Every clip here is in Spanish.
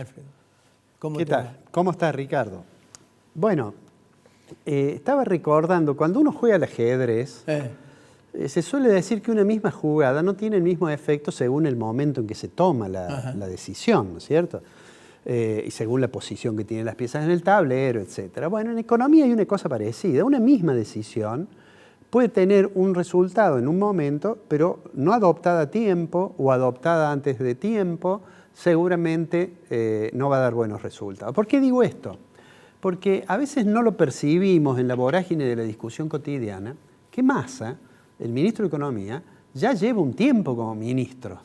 Alfredo. ¿Cómo ¿Qué te tal? va? ¿Cómo estás, Ricardo? Bueno, estaba recordando, cuando uno juega al ajedrez, se suele decir que una misma jugada no tiene el mismo efecto según el momento en que se toma la decisión, ¿no es cierto? Y según la posición que tienen las piezas en el tablero, etc. Bueno, en economía hay una cosa parecida. Una misma decisión puede tener un resultado en un momento, pero no adoptada a tiempo o adoptada antes de tiempo, seguramente no va a dar buenos resultados. ¿Por qué digo esto? Porque a veces no lo percibimos en la vorágine de la discusión cotidiana, que Massa, el ministro de Economía, ya lleva un tiempo como ministro.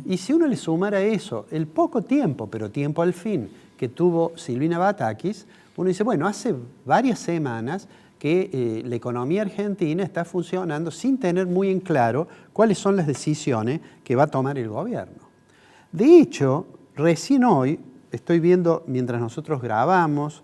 Y si uno le sumara a eso el poco tiempo, pero tiempo al fin, que tuvo Silvina Batakis, uno dice, bueno, hace varias semanas que la economía argentina está funcionando sin tener muy en claro cuáles son las decisiones que va a tomar el gobierno. De hecho, recién hoy, estoy viendo, mientras nosotros grabamos,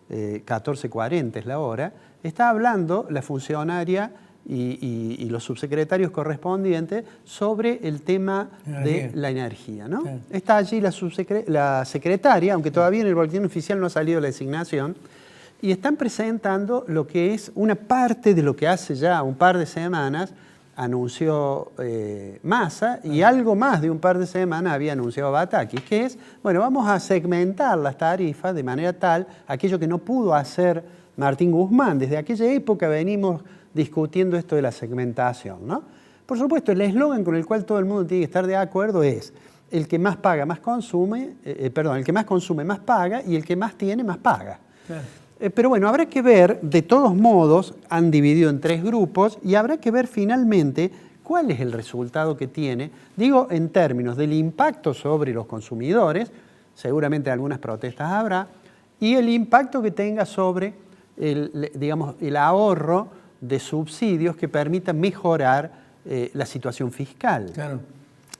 14:40 es la hora, está hablando la funcionaria y los subsecretarios correspondientes sobre el tema de la energía, ¿no? Claro. Está allí la secretaria, aunque todavía en el boletín oficial no ha salido la designación, y están presentando lo que es una parte de lo que hace ya un par de semanas anunció Massa, y algo más de un par de semanas había anunciado Batakis, que es, bueno, vamos a segmentar las tarifas de manera tal, aquello que no pudo hacer Martín Guzmán. Desde aquella época venimos discutiendo esto de la segmentación, ¿no? Por supuesto, el eslogan con el cual todo el mundo tiene que estar de acuerdo es el que más paga más consume, el que más consume más paga, y el que más tiene más paga. Claro. Pero bueno, habrá que ver, de todos modos, han dividido en 3 grupos, y habrá que ver finalmente cuál es el resultado que tiene, digo, en términos del impacto sobre los consumidores, seguramente algunas protestas habrá, y el impacto que tenga sobre el ahorro de subsidios que permitan mejorar la situación fiscal. Claro.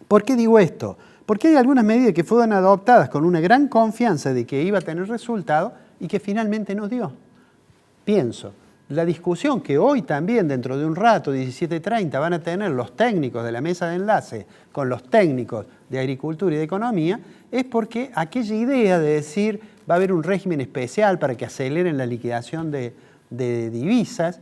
¿Por qué digo esto? Porque hay algunas medidas que fueron adoptadas con una gran confianza de que iba a tener resultado y que finalmente no dio. Pienso, la discusión que hoy también, dentro de un rato, 17:30, van a tener los técnicos de la mesa de enlace con los técnicos de Agricultura y de Economía, es porque aquella idea de decir va a haber un régimen especial para que aceleren la liquidación de divisas,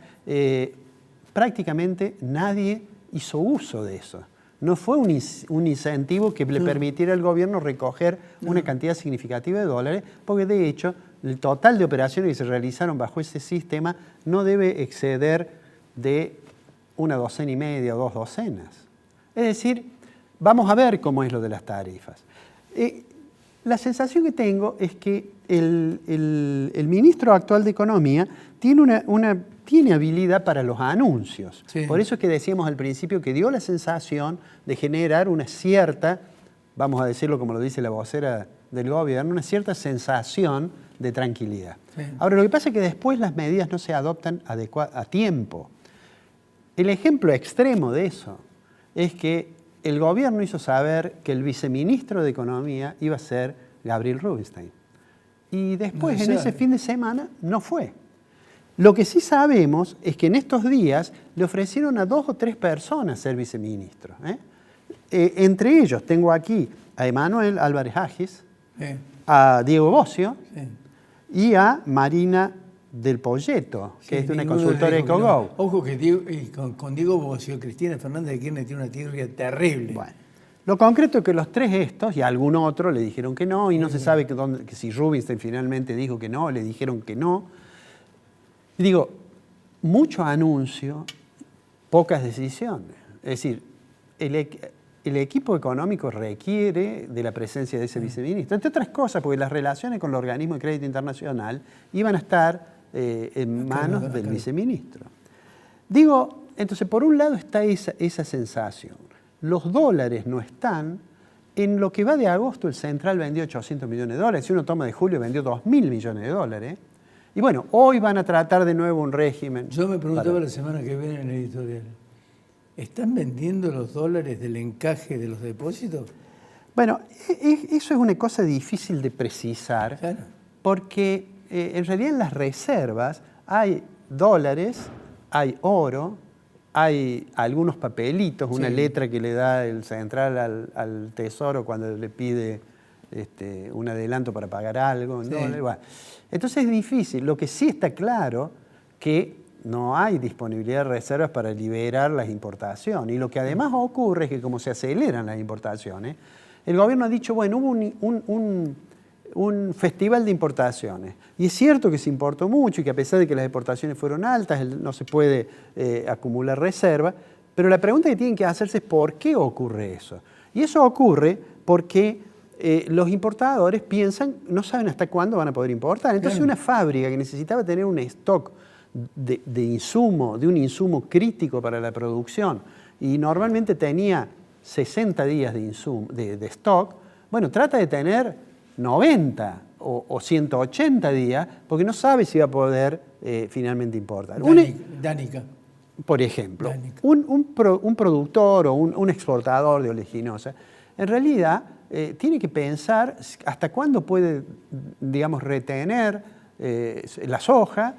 prácticamente nadie hizo uso de eso. No fue un incentivo que le permitiera al gobierno recoger una cantidad significativa de dólares, porque de hecho el total de operaciones que se realizaron bajo ese sistema no debe exceder de 1,5 docenas o 2 docenas. Es decir, vamos a ver cómo es lo de las tarifas. La sensación que tengo es que el ministro actual de Economía tiene habilidad para los anuncios. Sí. Por eso es que decíamos al principio que dio la sensación de generar una cierta, vamos a decirlo como lo dice la vocera del gobierno, una cierta sensación de tranquilidad. Sí. Ahora, lo que pasa es que después las medidas no se adoptan a tiempo. El ejemplo extremo de eso es que el gobierno hizo saber que el viceministro de Economía iba a ser Gabriel Rubinstein. Y después, en ese fin de semana, no fue. Lo que sí sabemos es que en estos días le ofrecieron a 2 o 3 personas ser viceministro. Entre ellos tengo aquí a Emanuel Álvarez Agis, a Diego Bocio y a Marina del Polleto, que es de una consultora EcoGo. Ojo que con Diego Bocio, Cristina Fernández de Kirchner tiene una tirria terrible. Bueno, lo concreto es que los 3 estos y algún otro le dijeron que no, y no se sabe que si Rubinstein finalmente dijo que no, le dijeron que no. Y digo, mucho anuncio, pocas decisiones. Es decir, el equipo económico requiere de la presencia de ese viceministro. Entre otras cosas, porque las relaciones con el organismo de crédito internacional iban a estar en manos del viceministro. Digo, entonces, por un lado está esa sensación. Los dólares no están. En lo que va de agosto, el Central vendió 800 millones de dólares. Si uno toma de julio, vendió 2.000 millones de dólares. Y bueno, hoy van a tratar de nuevo un régimen. Yo me preguntaba la semana que viene en el editorial, ¿están vendiendo los dólares del encaje de los depósitos? Bueno, eso es una cosa difícil de precisar, claro, porque en realidad en las reservas hay dólares, hay oro, hay algunos papelitos, una letra que le da el Central al Tesoro cuando le pide un adelanto para pagar algo. Sí. ¿No? Bueno, entonces es difícil. Lo que sí está claro que no hay disponibilidad de reservas para liberar las importaciones. Y lo que además ocurre es que como se aceleran las importaciones, el gobierno ha dicho, bueno, hubo un festival de importaciones. Y es cierto que se importó mucho y que a pesar de que las exportaciones fueron altas, no se puede acumular reserva, pero la pregunta que tienen que hacerse es ¿por qué ocurre eso? Y eso ocurre porque los importadores piensan, no saben hasta cuándo van a poder importar. Entonces una fábrica que necesitaba tener un stock de insumo, de un insumo crítico para la producción, y normalmente tenía 60 días de stock, bueno, trata de tener 90 o 180 días, porque no sabe si va a poder finalmente importar. Danica. Por ejemplo, un productor o un exportador de oleaginosa, en realidad tiene que pensar hasta cuándo puede, digamos, retener la soja,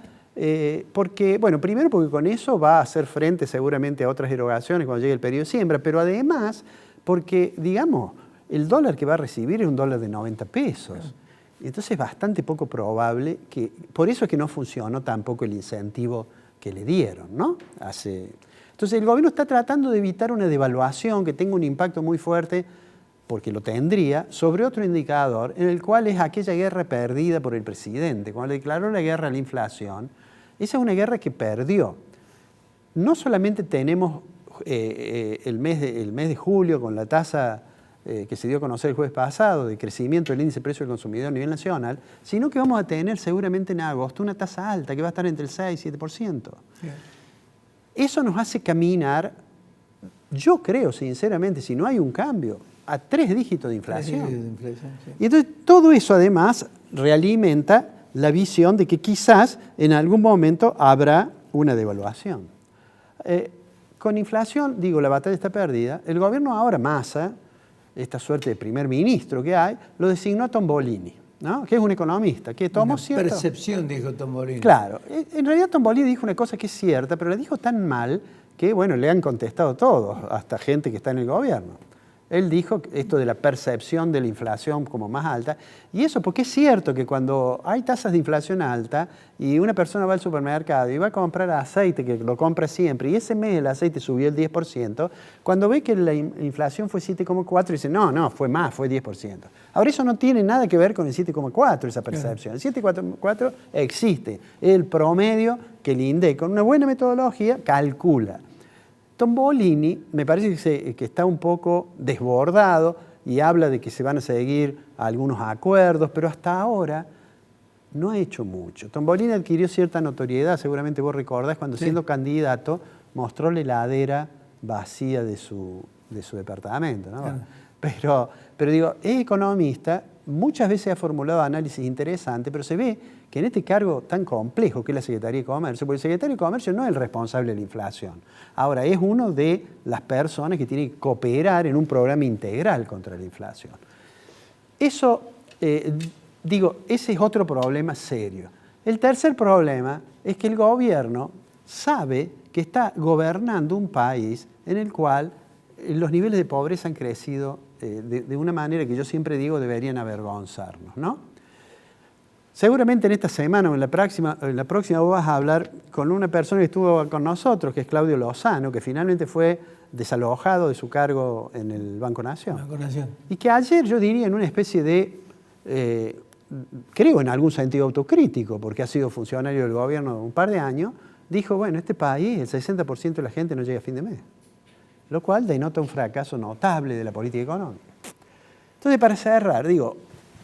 porque, bueno, primero porque con eso va a hacer frente seguramente a otras erogaciones cuando llegue el periodo de siembra, pero además porque, digamos, el dólar que va a recibir es un dólar de 90 pesos. Entonces es bastante poco probable que, por eso es que no funcionó tampoco el incentivo que le dieron, ¿no? Entonces el gobierno está tratando de evitar una devaluación que tenga un impacto muy fuerte, porque lo tendría, sobre otro indicador, en el cual es aquella guerra perdida por el presidente. Cuando le declaró la guerra a la inflación, esa es una guerra que perdió. No solamente tenemos el mes de julio con la tasa que se dio a conocer el jueves pasado de crecimiento del índice de precio del consumidor a nivel nacional, sino que vamos a tener seguramente en agosto una tasa alta que va a estar entre el 6 y 7%. Sí. Eso nos hace caminar, yo creo sinceramente, si no hay un cambio, a 3 dígitos de inflación. Sí. Y entonces todo eso además realimenta la visión de que quizás en algún momento habrá una devaluación. Con inflación, digo, la batalla está perdida. El gobierno ahora, Massa, esta suerte de primer ministro que hay, lo designó a Tombolini, ¿no? Que es un economista, que tomó cierta percepción, dijo Tombolini. Claro, en realidad Tombolini dijo una cosa que es cierta, pero la dijo tan mal que, bueno, le han contestado todos, hasta gente que está en el gobierno. Él dijo esto de la percepción de la inflación como más alta, y eso porque es cierto que cuando hay tasas de inflación alta y una persona va al supermercado y va a comprar aceite, que lo compra siempre, y ese mes el aceite subió el 10%, cuando ve que la inflación fue 7,4, dice, no, fue más, fue 10%. Ahora eso no tiene nada que ver con el 7,4, esa percepción. El 7,4 existe, es el promedio que el INDEC, con una buena metodología, calcula. Tombolini me parece que está un poco desbordado y habla de que se van a seguir algunos acuerdos, pero hasta ahora no ha hecho mucho. Tombolini adquirió cierta notoriedad, seguramente vos recordás, cuando siendo candidato mostró la heladera vacía de su departamento, ¿no? Claro. Pero digo, es economista, muchas veces ha formulado análisis interesantes, pero se ve que en este cargo tan complejo que es la Secretaría de Comercio, porque el Secretario de Comercio no es el responsable de la inflación. Ahora, es uno de las personas que tiene que cooperar en un programa integral contra la inflación. Eso, ese es otro problema serio. El tercer problema es que el gobierno sabe que está gobernando un país en el cual los niveles de pobreza han crecido de una manera que yo siempre digo deberían avergonzarnos, ¿no? Seguramente en esta semana o en la próxima vos vas a hablar con una persona que estuvo con nosotros, que es Claudio Lozano, que finalmente fue desalojado de su cargo en el Banco Nación. Banco Nación. Y que ayer yo diría en una especie de, creo en algún sentido autocrítico, porque ha sido funcionario del gobierno un par de años, dijo, bueno, este país, el 60% de la gente no llega a fin de mes, lo cual denota un fracaso notable de la política económica. Entonces, para cerrar, digo,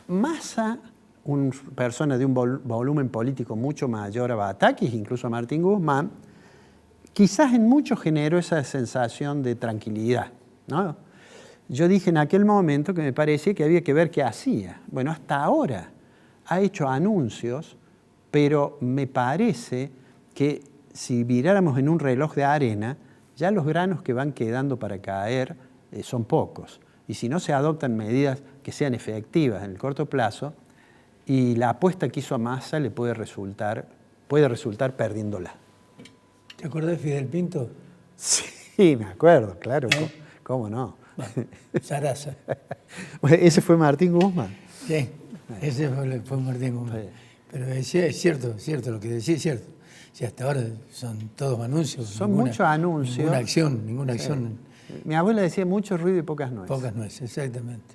Massa, una persona de un volumen político mucho mayor a Batakis, incluso a Martín Guzmán, quizás en mucho generó esa sensación de tranquilidad, ¿no? Yo dije en aquel momento que me parecía que había que ver qué hacía. Bueno, hasta ahora ha hecho anuncios, pero me parece que si viráramos en un reloj de arena, ya los granos que van quedando para caer son pocos. Y si no se adoptan medidas que sean efectivas en el corto plazo, y la apuesta que hizo a Massa le puede resultar perdiéndola. ¿Te acordás de Fidel Pinto? Sí, me acuerdo, claro. ¿Cómo no? Sarasa. Ese fue Martín Guzmán. Sí, ese fue Martín Guzmán. Sí. Pero es cierto lo que decís, es cierto. Si hasta ahora son todos anuncios. Son muchos anuncios. Ninguna acción. Mi abuela decía mucho ruido y pocas nueces. Pocas nueces, exactamente.